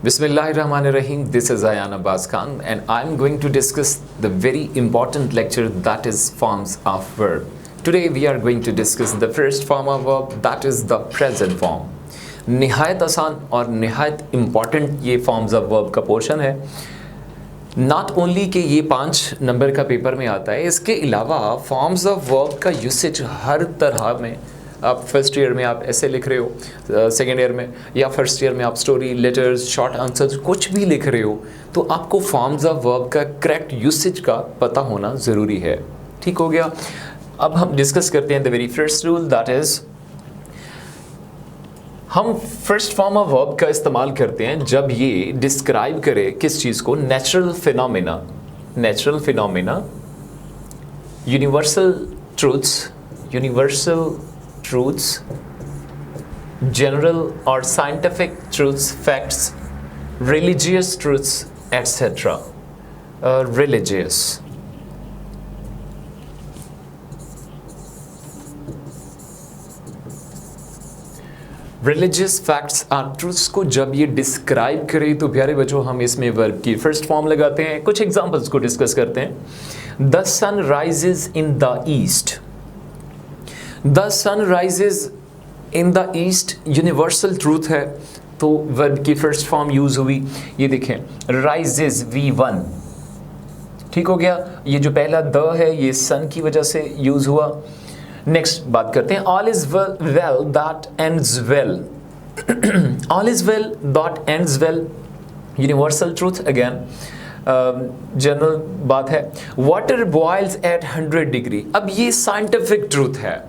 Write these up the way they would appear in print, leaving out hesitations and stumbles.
Bismillahirrahmanirrahim. This is Ayan Abbas Khan and I'm going to discuss the very important lecture, that is forms of verb. Today we are going to discuss the first form of verb, that is the present form. निहायत आसान और निहायत important ये forms of verb का portion है. Not only कि ये 5 number का पेपर में आता है, इसके अलावा फॉर्म्स ऑफ वर्ब का यूसेज हर तरह में. आप फर्स्ट ईयर में आप ऐसे लिख रहे हो, सेकेंड ईयर में या फर्स्ट ईयर में आप स्टोरी, लेटर्स, शॉर्ट आंसर्स कुछ भी लिख रहे हो तो आपको फॉर्म्स ऑफ वर्ब का करेक्ट यूसेज का पता होना ज़रूरी है. ठीक हो गया. अब हम डिस्कस करते हैं the very first rule, that is हम फर्स्ट फॉर्म ऑफ वर्ब का इस्तेमाल करते हैं जब ये डिस्क्राइब करे किस चीज़ को, natural phenomena, universal truths, general और scientific truths, facts, religious truths etcetera. Religious facts और ट्रूथ्स को जब ये डिस्क्राइब करे तो प्यारे बच्चों हम इसमें वर्ब की फर्स्ट फॉर्म लगाते हैं. कुछ एग्जांपल्स को डिस्कस करते हैं. The sun rises in the east. The sun rises in the east universal truth है तो वर्ब की फर्स्ट फॉर्म यूज हुई. ये देखें, राइजेज V1. ठीक हो गया. ये जो पहला द है ये सन की वजह से यूज हुआ. नेक्स्ट बात करते हैं, all is well that ends well. All is well that ends well, universal truth again, general बात है. Water boils at 100 degree. अब ये साइंटिफिक ट्रूथ है.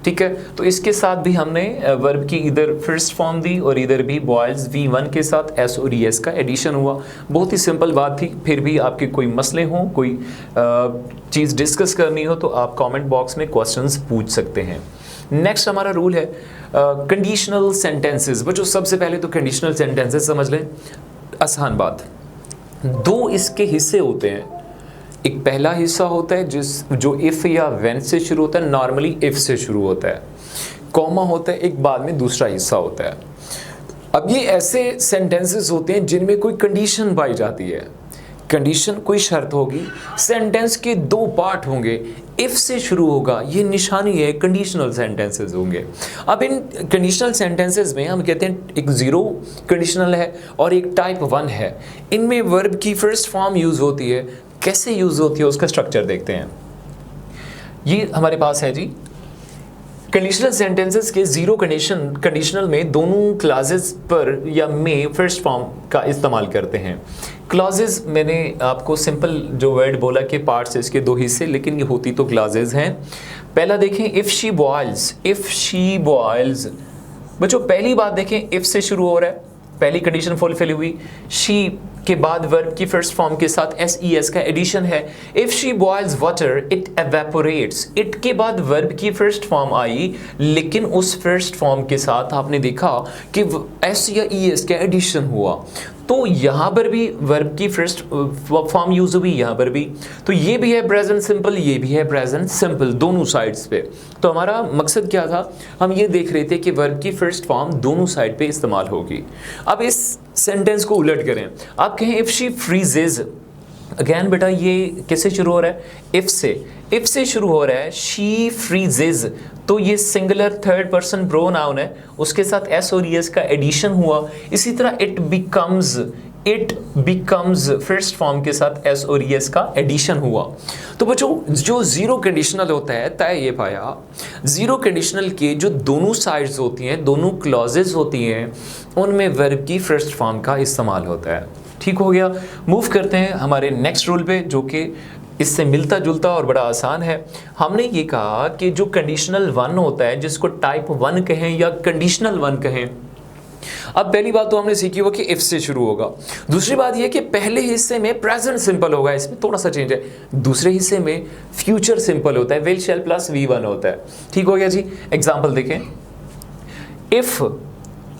ठीक है, तो इसके साथ भी हमने वर्ब की इधर फर्स्ट फॉर्म दी और इधर भी बॉयल्स V1 के साथ S और ES का एडिशन हुआ. बहुत ही सिंपल बात थी. फिर भी आपके कोई मसले हों, कोई चीज़ डिस्कस करनी हो तो आप कमेंट बॉक्स में क्वेश्चंस पूछ सकते हैं. नेक्स्ट हमारा रूल है कंडीशनल सेंटेंसेस. बच्चों सबसे पहले तो कंडीशनल सेंटेंसेस समझ लें. आसान बात, 2 इसके हिस्से होते हैं. एक पहला हिस्सा होता है जो इफ़ या व्हेन से शुरू होता है, नॉर्मली इफ़ से शुरू होता है. कॉमा होता है एक, बाद में दूसरा हिस्सा होता है. अब ये ऐसे सेंटेंसेस होते हैं जिनमें कोई कंडीशन पाई जाती है. कंडीशन कोई शर्त होगी. सेंटेंस के 2 पार्ट होंगे. इफ़ से शुरू होगा, ये निशानी है, कंडीशनल सेंटेंसेस होंगे. अब इन कंडीशनल सेंटेंसेस में हम कहते हैं एक 0 कंडीशनल है और एक टाइप 1 है. इनमें वर्ब की फर्स्ट फॉर्म यूज़ होती है. कैसे यूज़ होती है उसका स्ट्रक्चर देखते हैं. ये हमारे पास है जी कंडीशनल सेंटेंसेस के 0 कंडीशनल में दोनों क्लासेस पर या में फर्स्ट फॉर्म का इस्तेमाल करते हैं. क्लॉजेज मैंने आपको सिंपल जो वर्ड बोला कि पार्ट्स इसके 2 हिस्से, लेकिन ये होती तो क्लॉजेज हैं. पहला देखें, इफ़ शी बॉयल्स. बच्चों पहली बात देखें, इफ़ से शुरू हो रहा है, पहली कंडीशन फुलफिल हुई. शी के बाद वर्ब की फर्स्ट फॉर्म के साथ SES का एडिशन है. If she boils water it evaporates. It के बाद वर्ब की फर्स्ट फॉर्म आई, लेकिन उस फर्स्ट फॉर्म के साथ आपने देखा कि S या ES का एडिशन हुआ. तो यहाँ पर भी वर्ब की फर्स्ट फॉर्म यूज हुई, यहाँ पर भी. तो ये भी है प्रेजेंट सिंपल, ये भी है प्रेजेंट सिंपल, दोनों साइड्स पे. तो हमारा मकसद क्या था, हम ये देख रहे थे कि वर्ब की फर्स्ट फॉर्म दोनों साइड पे इस्तेमाल होगी. अब इस सेंटेंस को उलट करें. आप कहें इफ़ शी फ्रीजेज. अगेन बेटा ये किससे शुरू हो रहा है, इफ़ से शुरू हो रहा है. शी फ्रीजेज, तो ये सिंगुलर थर्ड पर्सन प्रोनाउन है, उसके साथ S और ES का एडिशन हुआ. इसी तरह इट बिकम्स फर्स्ट फॉर्म के साथ S और ES का एडिशन हुआ. तो बच्चों जो 0 कंडीशनल होता है, तय ये पाया 0 कंडीशनल के जो दोनों साइड्स होती हैं, दोनों क्लॉजेज होती हैं, उनमें वर्ब की फर्स्ट फॉर्म का इस्तेमाल होता है. ठीक हो गया. मूव करते हैं हमारे नेक्स्ट रूल पे जो कि इससे मिलता जुलता और बड़ा आसान है. हमने ये कहा कि जो कंडीशनल 1 होता है, जिसको टाइप 1 कहें या कंडीशनल 1 कहें. अब पहली बात तो हमने सीखी हुआ कि इफ से शुरू होगा. दूसरी बात यह कि पहले हिस्से में प्रेजेंट सिंपल होगा, इसमें थोड़ा सा चेंज है. दूसरे हिस्से में फ्यूचर सिंपल होता है, विल शैल प्लस V1 होता है. ठीक हो गया जी. एग्जाम्पल देखें, इफ.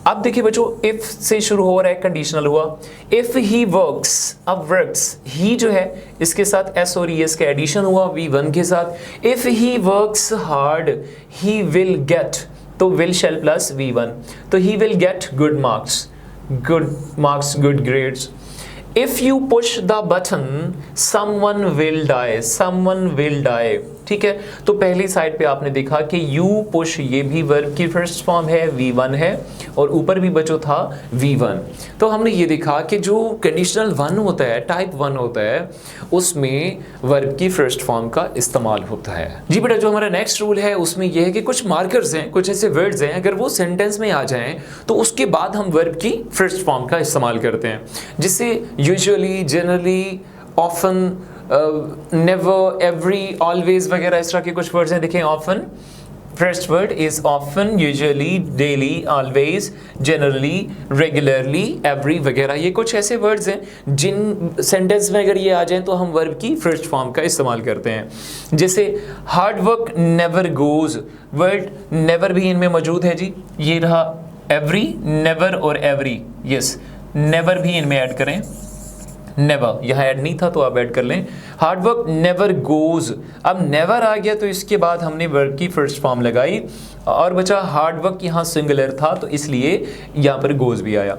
अब देखिए बच्चों, इफ से शुरू हो रहा है, कंडीशनल हुआ. इफ ही वर्क्स, अब वर्क्स ही जो है इसके साथ S और ES का एडिशन हुआ V1 के साथ. If he works hard he will get, तो विल शैल प्लस V1, तो he will get good marks. good marks, good grades. If you push the button, someone will die. Someone will die. ठीक है, तो पहली side पे आपने देखा कि you push ये भी वर्ब की फर्स्ट फॉर्म है, V1 है, और ऊपर भी बचो था V1। तो हमने ये देखा कि जो कंडीशनल 1 होता है, टाइप 1 होता है, उसमें वर्ब की फर्स्ट फॉर्म का इस्तेमाल होता है। जी बेटा, जो हमारा नेक्स्ट रूल है उसमें यह है कि कुछ मार्कर्स हैं, कुछ ऐसे वर्ड्स हैं, अगर वो सेंटेंस में आ जाएं तो उसके बाद हम वर्ब की फर्स्ट फॉर्म का इस्तेमाल करते हैं, जिससे usually, generally, often, never, every, always वगैरह इस तरह के कुछ वर्ड्स हैं। देखें, often, first word is often, usually, daily, always, generally, regularly, every वगैरह, ये कुछ ऐसे वर्ड्स हैं जिन सेंटेंस में अगर ये आ जाएं तो हम वर्ब की फर्स्ट फॉर्म का इस्तेमाल करते हैं। जैसे hard work never goes, word never भी इनमें मौजूद है जी। ये रहा एवरी, नेवर और एवरी, यस, नेवर भी इनमें ऐड करें, नेवर यहाँ ऐड नहीं था तो आप ऐड कर लें। हार्ड वर्क नेवर गोज, अब नेवर आ गया तो इसके बाद हमने वर्ब की फर्स्ट फॉर्म लगाई और बचा हार्ड वर्क, यहाँ सिंगुलर था तो इसलिए यहाँ पर गोज भी आया।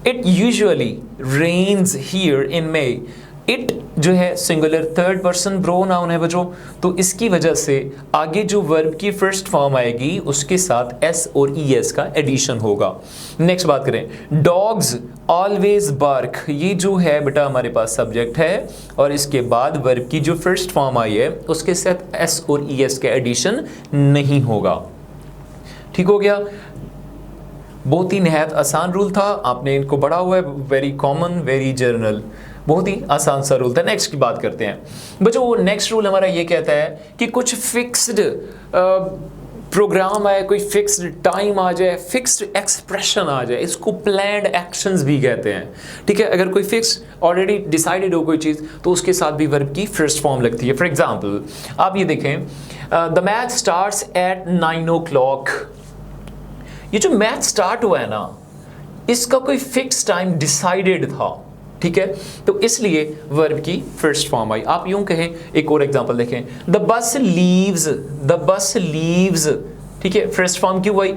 It usually rains here in May, it जो है सिंगुलर थर्ड पर्सन प्रोनाउन है बच्चों, तो इसकी वजह से आगे जो वर्ब की फर्स्ट फॉर्म आएगी उसके साथ एस और ईएस का एडिशन होगा। नेक्स्ट बात करें, डॉग्स ऑलवेज बार्क, ये जो है बेटा हमारे पास सब्जेक्ट है और इसके बाद वर्ब की जो फर्स्ट फॉर्म आई है उसके साथ एस और ईएस का एडिशन नहीं होगा। ठीक हो गया, बहुत ही निहायत आसान रूल था, आपने इनको पढ़ा हुआ है, वेरी कॉमन, वेरी जनरल, बहुत ही आसान सा रूल था। नेक्स्ट की बात करते हैं बच्चों। वो नेक्स्ट रूल हमारा ये कहता है कि कुछ फिक्स्ड प्रोग्राम आए, कोई फिक्स्ड टाइम आ जाए, फिक्स्ड एक्सप्रेशन आ जाए, इसको प्लान्ड एक्शंस भी कहते हैं। ठीक है, अगर कोई फिक्स ऑलरेडी डिसाइडेड हो कोई चीज़ तो उसके साथ भी वर्ब की फर्स्ट फॉर्म लगती है। फॉर एग्जाम्पल आप ये देखें, the match starts at 9 o'clock, ये जो मैच स्टार्ट हुआ है ना, इसका कोई फिक्स टाइम डिसाइडेड था। ठीक है, तो इसलिए वर्ब की फर्स्ट फॉर्म आई। आप यूं कहें, एक और एग्जांपल देखें, the bus leaves, the bus leaves, ठीक है, फर्स्ट फॉर्म क्यों आई?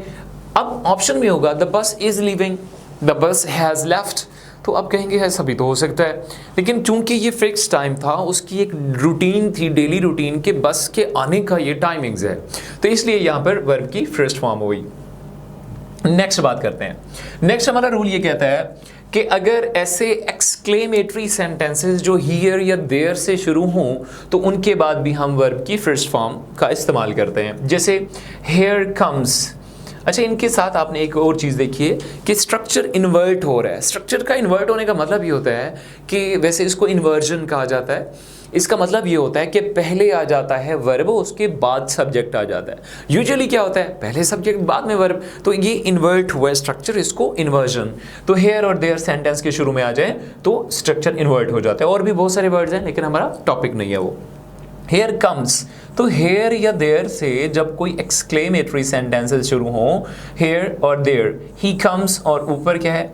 अब ऑप्शन में होगा the bus is leaving, the bus has left, तो अब कहेंगे ऐसा भी तो हो सकता है, लेकिन चूंकि ये फिक्स टाइम था, उसकी एक रूटीन थी, डेली रूटीन के बस के आने का ये टाइमिंग्स है, तो इसलिए यहाँ पर वर्ब की फर्स्ट फॉर्म हुई। नेक्स्ट बात करते हैं। नेक्स्ट हमारा रूल ये कहता है कि अगर ऐसे एक्सक्लेमेटरी सेंटेंसेस जो हियर या देयर से शुरू हों तो उनके बाद भी हम वर्ब की फर्स्ट फॉर्म का इस्तेमाल करते हैं। जैसे हियर कम्स, अच्छा इनके साथ आपने एक और चीज़ देखी है कि स्ट्रक्चर इन्वर्ट हो रहा है। स्ट्रक्चर का इन्वर्ट होने का मतलब ये होता है कि वैसे इसको इन्वर्जन कहा जाता है। इसका मतलब ये होता है कि पहले आ जाता है वर्ब, उसके बाद सब्जेक्ट आ जाता है। यूजुअली क्या होता है, पहले सब्जेक्ट बाद में वर्ब, तो ये इन्वर्ट हुआ स्ट्रक्चर, इसको इन्वर्जन। तो हेयर और देयर सेंटेंस के शुरू में आ जाए तो स्ट्रक्चर इन्वर्ट हो जाता है। और भी बहुत सारे वर्ड्स हैं लेकिन हमारा टॉपिक नहीं है वो। हेयर कम्स, तो हेयर या देयर से जब कोई एक्सक्लेमेटरी सेंटेंसेस शुरू हों, हेयर और देयर, ही कम्स और ऊपर क्या है,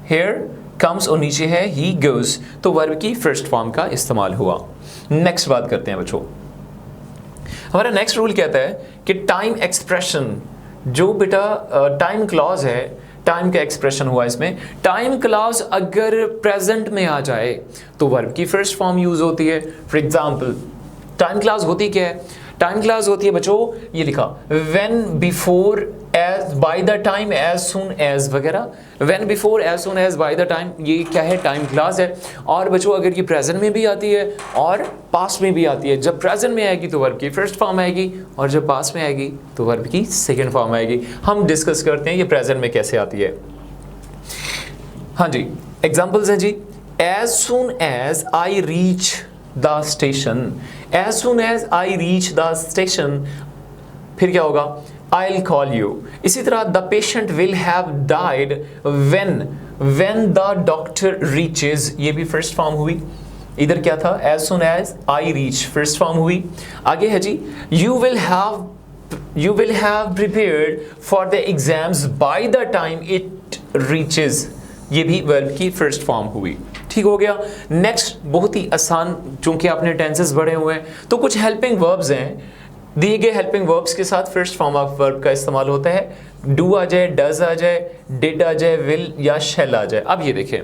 हेयर कम्स और नीचे है ही गोज, तो वर्ब की फर्स्ट फॉर्म का इस्तेमाल हुआ। नेक्स्ट बात करते हैं बच्चों। हमारा नेक्स्ट रूल कहता है कि टाइम एक्सप्रेशन, जो बेटा टाइम क्लॉज है, टाइम का एक्सप्रेशन हुआ इसमें, टाइम क्लॉज अगर प्रेजेंट में आ जाए तो वर्ब की फर्स्ट फॉर्म यूज होती है। फॉर एग्जाम्पल टाइम क्लॉज होती क्या है? टाइम क्लॉज होती है बच्चों, ये लिखा when, before, as, by the time, as soon as वगैरह। When, before, as soon as, by the time, ये क्या है, टाइम क्लॉज है। और बच्चों अगर ये प्रेजेंट में भी आती है और पास्ट में भी आती है, जब प्रेजेंट में आएगी तो वर्ब की फर्स्ट फॉर्म आएगी और जब पास्ट में आएगी तो वर्ब की सेकेंड फॉर्म आएगी। हम डिस्कस करते हैं ये प्रेजेंट में कैसे आती है। हाँ जी, एग्जाम्पल्स हैं जी। As soon as I reach the station, as soon as I reach the station, फिर क्या होगा, I'll call you। इसी तरह the patient will have died when the doctor reaches, ये भी फर्स्ट फॉर्म हुई। इधर क्या था, as soon as I reach, first form हुई। आगे है जी, you will have prepared for the exams by the time it reaches, ये भी वर्ब की फर्स्ट फॉर्म हुई। ठीक हो गया। नेक्स्ट बहुत ही आसान, चूंकि आपने टेंसेस बढ़े हुए हैं तो कुछ हेल्पिंग वर्ब्स हैं दिए गए हेल्पिंग वर्ब्स के साथ फर्स्ट फॉर्म ऑफ वर्ब का इस्तेमाल होता है। डू आ जाए, डज आ जाए, डिड आ जाए, विल या शेल आ जाए। अब ये देखें,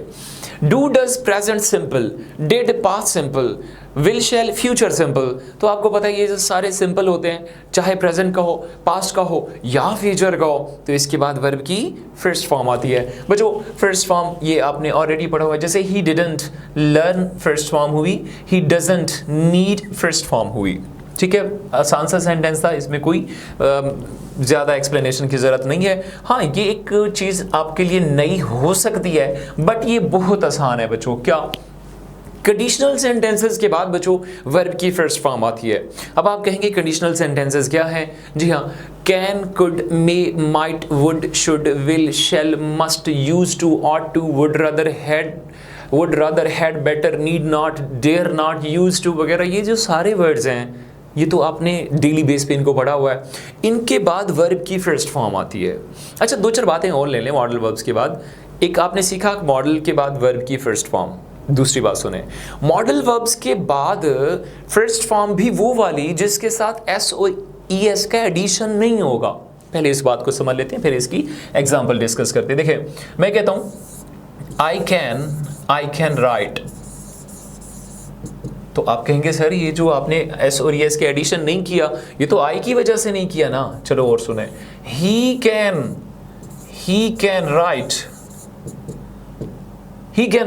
do does present simple, did past simple, will shell future simple. तो आपको पता है ये जो सारे सिंपल होते हैं, चाहे प्रेजेंट का हो, पास्ट का हो या फ्यूचर का हो, तो इसके बाद वर्ब की फर्स्ट फॉर्म आती है। बच्चों फर्स्ट फॉर्म ये आपने ऑलरेडी पढ़ा हुआ है, जैसे he didn't learn first form हुई, he doesn't need first form हुई। ठीक है, आसान सा सेंटेंस था, इसमें कोई ज़्यादा एक्सप्लेनेशन की ज़रूरत नहीं है। हाँ, ये एक चीज़ आपके लिए नई हो सकती है, बट ये बहुत आसान है बच्चों। क्या? कंडीशनल सेंटेंसेस के बाद बच्चों वर्ब की फर्स्ट फॉर्म आती है। अब आप कहेंगे कंडीशनल सेंटेंसेस क्या है? जी हाँ, can, could, may, might, would, should, will, shall, must, use to, ought to, would rather, had, better, need not, dare not, use to वगैरह, ये जो सारे वर्ड्स हैं ये तो आपने डेली बेस पे इनको पढ़ा हुआ है। इनके बाद वर्ब की फर्स्ट फॉर्म आती है। अच्छा, दो चार बातें और ले लें मॉडल वर्ब्स के बाद। एक आपने सीखा मॉडल के बाद वर्ब की फर्स्ट फॉर्म। दूसरी बात सुने, मॉडल वर्ब्स के बाद फर्स्ट फॉर्म भी वो वाली जिसके साथ एस और ई एस का एडिशन नहीं होगा। पहले इस बात को समझ लेते हैं, फिर इसकी एग्जाम्पल डिस्कस करते हैं। देखिए, मैं कहता हूं आई कैन राइट, तो आप कहेंगे सर ये जो आपने एस और एस के एडिशन नहीं किया, ये तो आई की वजह से नहीं किया ना। चलो और सुने, ही कैन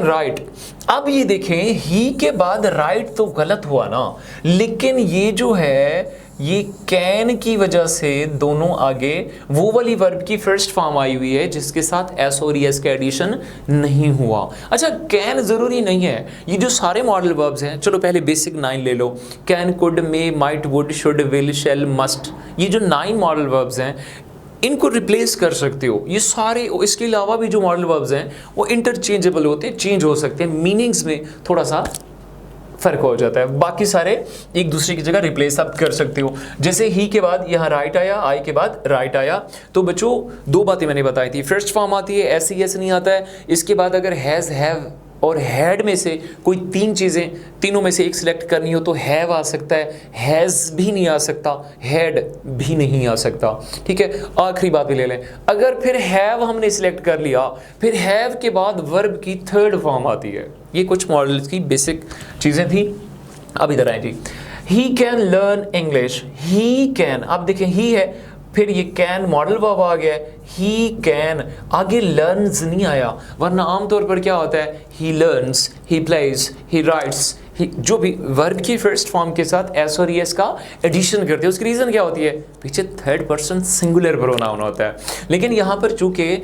राइट। अब ये देखें, ही के बाद राइट तो गलत हुआ ना, लेकिन ये जो है ये कैन की वजह से दोनों आगे वो वाली वर्ब की फर्स्ट फॉर्म आई हुई है जिसके साथ एस और एस का एडिशन नहीं हुआ। अच्छा, कैन जरूरी नहीं है, ये जो सारे मॉडल वर्ब्स हैं, चलो पहले बेसिक 9 ले लो, can, could, may, might, would, should, will, shall, must, ये जो 9 मॉडल वर्ब्स हैं इनको रिप्लेस कर सकते हो। ये सारे, इसके अलावा भी जो मॉडल वर्ब्स हैं वो इंटरचेंजेबल होते हैं, चेंज हो सकते हैं, मीनिंग्स में थोड़ा सा फर्क हो जाता है। बाकी सारे एक दूसरे की जगह रिप्लेस आप कर सकते हो। जैसे ही के बाद यहाँ राइट आया, आई के बाद राइट आया, तो बच्चों दो बातें मैंने बताई थी, फर्स्ट फॉर्म आती है, एस ई एस नहीं आता है। इसके बाद अगर हैज़, हैव और हैड में से कोई तीन चीज़ें, तीनों में से एक सिलेक्ट करनी हो तो हैव आ सकता है, हैज़ भी नहीं आ सकता, हैड भी नहीं आ सकता। ठीक है, आखिरी बात भी ले लें, अगर फिर हैव हमने सिलेक्ट कर लिया, फिर हैव के बाद वर्ब की थर्ड फॉर्म आती है। ये कुछ मॉडल्स की बेसिक चीज़ें थी। अब इधर आए जी, he can learn English, he can, आप देखें ही है, फिर ये कैन मॉडल वर्ब आ गया, ही कैन, आगे लर्न्स नहीं आया, वरना आमतौर पर क्या होता है, he learns, he plays, he writes, जो भी वर्ब की फर्स्ट फॉर्म के साथ एस और एस का एडिशन करते हैं। उसकी रीज़न क्या होती है, पीछे थर्ड पर्सन सिंगुलर प्रोनाउन होता है। लेकिन यहाँ पर चूंकि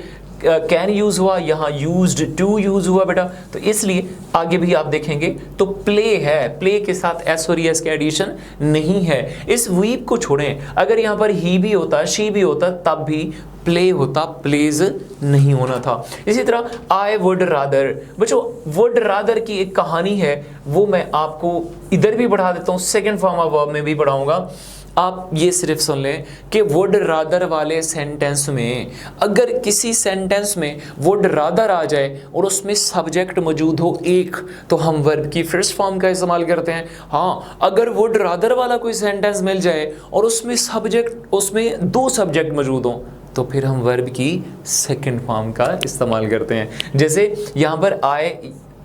कैन यूज हुआ, यहाँ यूज्ड टू यूज हुआ बेटा, तो इसलिए आगे भी आप देखेंगे तो प्ले है, प्ले के साथ एस और एस का एडिशन नहीं है। इस वीप को छोड़ें, अगर यहाँ पर ही भी होता, शी भी होता, तब भी प्ले होता, प्लेज नहीं होना था। इसी तरह आई वुड रादर, बच्चों वुड रादर की एक कहानी है, वो मैं आपको इधर भी पढ़ा देता हूँ, सेकेंड फॉर्म ऑफ वर्ब में भी पढ़ाऊंगा। आप ये सिर्फ सुन लें कि वुड रादर वाले सेंटेंस में अगर किसी सेंटेंस में वुड रादर आ जाए और उसमें सब्जेक्ट मौजूद हो एक, तो हम वर्ब की फर्स्ट फॉर्म का इस्तेमाल करते हैं। हाँ, अगर वुड रादर वाला कोई सेंटेंस मिल जाए और उसमें दो सब्जेक्ट मौजूद हों, तो फिर हम वर्ब की सेकंड फॉर्म का इस्तेमाल करते हैं। जैसे यहाँ पर आए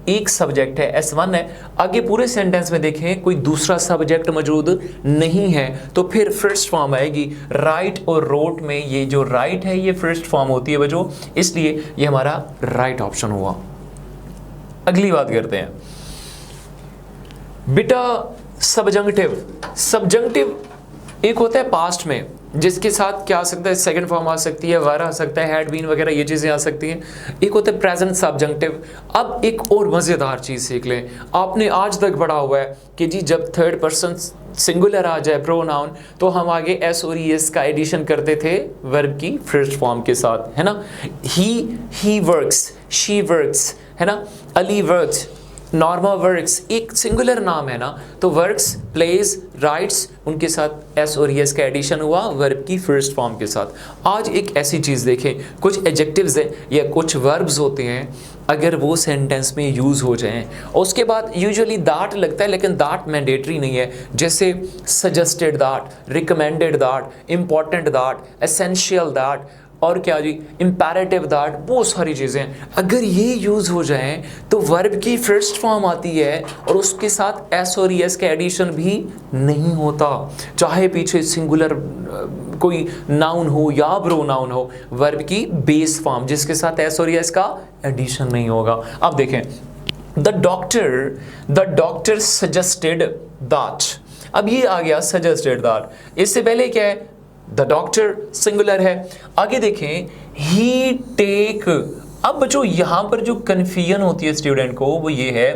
एक सब्जेक्ट है, S1 है, आगे पूरे सेंटेंस में देखें कोई दूसरा सब्जेक्ट मौजूद नहीं है, तो फिर फर्स्ट फॉर्म आएगी। राइट और रोट में ये जो राइट है ये फर्स्ट फॉर्म होती है बच्चों, इसलिए ये हमारा राइट ऑप्शन हुआ। अगली बात करते हैं बेटा, सब्जंक्टिव एक होता है पास्ट में, जिसके साथ क्या आ सकता है, सेकंड फॉर्म आ सकती है, वर आ सकता है, हैड बीन वगैरह ये चीज़ें आ सकती हैं। एक होता है प्रेजेंट सब्जंक्टिव। अब एक और मज़ेदार चीज़ सीख लें, आपने आज तक पढ़ा हुआ है कि जी जब थर्ड पर्सन सिंगुलर आ जाए प्रोनाउन, तो हम आगे एस और एस का एडिशन करते थे वर्ब की फर्स्ट फॉर्म के साथ, है ना। ही वर्क्स, शी वर्क्स, है ना, अली वर्क्स, नॉर्मा वर्क्स एक सिंगुलर नाम है ना, तो वर्क्स, प्लेज, राइट्स, उनके साथ एस और एस का एडिशन हुआ वर्ब की फर्स्ट फॉर्म के साथ। आज एक ऐसी चीज़ देखें, कुछ एडजेक्टिव्स हैं या कुछ वर्ब्स होते हैं, अगर वो सेंटेंस में यूज़ हो जाएं और उसके बाद यूजुअली दैट लगता है, लेकिन दैट मैंडेटरी नहीं है। जैसे suggested that, recommended that, important that, essential that, और क्या जी, इम्पेरेटिव दैट, बहुत सारी चीज़ें अगर ये यूज़ हो जाएं तो वर्ब की फर्स्ट फॉर्म आती है और उसके साथ एस और एस का एडिशन भी नहीं होता, चाहे पीछे सिंगुलर कोई नाउन हो या प्रोनाउन हो, वर्ब की बेस फॉर्म जिसके साथ एस और एस का एडिशन नहीं होगा। अब देखें, द डॉक्टर सजेस्टेड दैट, अब ये आ गया सजेस्टेड दैट, इससे पहले क्या है, द डॉक्टर सिंगुलर है। आगे देखें, ही टेक, अब बच्चों यहां पर जो कन्फ्यूजन होती है स्टूडेंट को वो ये है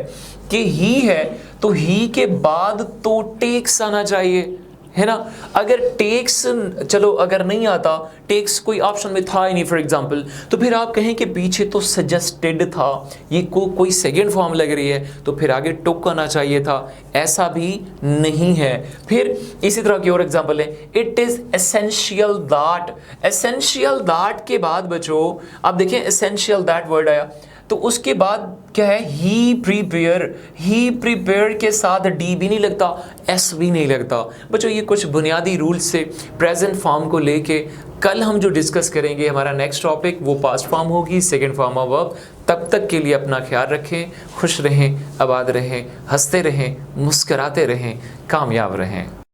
कि ही है तो ही के बाद तो टेक्स आना चाहिए, है ना। अगर टेक्स, चलो अगर नहीं आता, टेक्स कोई ऑप्शन में था ही नहीं फॉर एग्जांपल, तो फिर आप कहें कि पीछे तो सजेस्टेड था, ये कोई सेकंड फॉर्म लग रही है, तो फिर आगे टुक आना चाहिए था, ऐसा भी नहीं है। फिर इसी तरह की और एग्जांपल है, it is essential that, essential that के बाद बच्चों आप देखें एसेंशियल दैट वर्ड आया, तो उसके बाद क्या है, ही प्रिपेयर के साथ डी भी नहीं लगता, एस भी नहीं लगता। बच्चों ये कुछ बुनियादी रूल्स से प्रेजेंट फॉर्म को लेके कल हम जो डिस्कस करेंगे, हमारा नेक्स्ट टॉपिक वो पास्ट फॉर्म होगी, सेकंड फॉर्म ऑफ वर्ब। तब तक के लिए अपना ख्याल रखें, खुश रहें, आबाद रहें, हंसते रहें, मुस्कराते रहें, कामयाब रहें।